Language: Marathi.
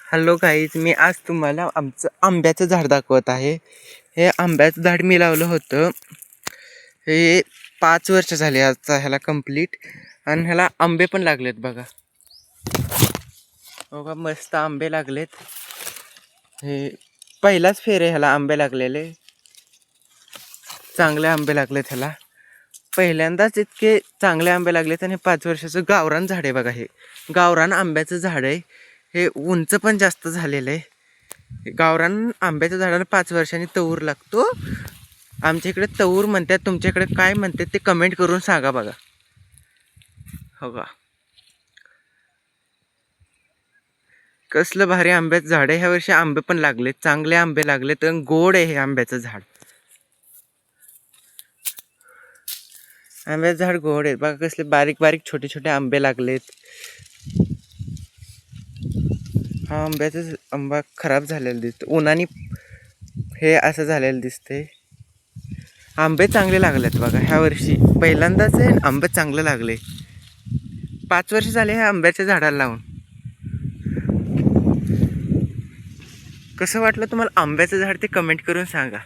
हॅलो गाईज, मी आज तुम्हाला आमचं आंब्याचं झाड दाखवत आहे. हे आंब्याचं झाड मी लावलं होतं. हे 5 वर्ष झाले आजचा ह्याला कंप्लीट. आणि ह्याला आंबे पण लागलेत बघा. बघा मस्त आंबे लागलेत. हे पहिलाच फेर आहे ह्याला आंबे लागलेले. चांगले आंबे लागलेत ह्याला. पहिल्यांदाच इतके चांगले आंबे लागलेत. आणि 5 वर्षाचं गावरान झाड आहे बघा. हे गावरान आंब्याचं झाड आहे. हे उंच पण जास्त झालेलं आहे. गावरान आंब्याच्या झाडाला 5 वर्षांनी तऊर लागतो. आमच्या इकडे तऊर म्हणतात, तुमच्याकडे काय म्हणतात ते कमेंट करून सांगा बघा. हो का, कसलं भारी आंब्याचं झाड आहे. ह्या वर्षी आंबे पण लागलेत, चांगले आंबे लागलेत. आणि गोड आहे हे आंब्याचं झाड. आंब्याचं झाड गोड आहे बघा. कसले बारीक बारीक छोटे छोटे आंबे लागलेत. हा आंबा खराब झालेला दिसतो, उन्हाने हे असं झालेलं दिसते. आंबे चांगले लागलेत बघा ह्या वर्षी. पहिल्यांदाच आहे आंबे चांगले लागले. 5 वर्ष झाले ह्या आंब्याच्या झाडाला लावून. कसं वाटलं तुम्हाला आंब्याचं झाड ते कमेंट करून सांगा.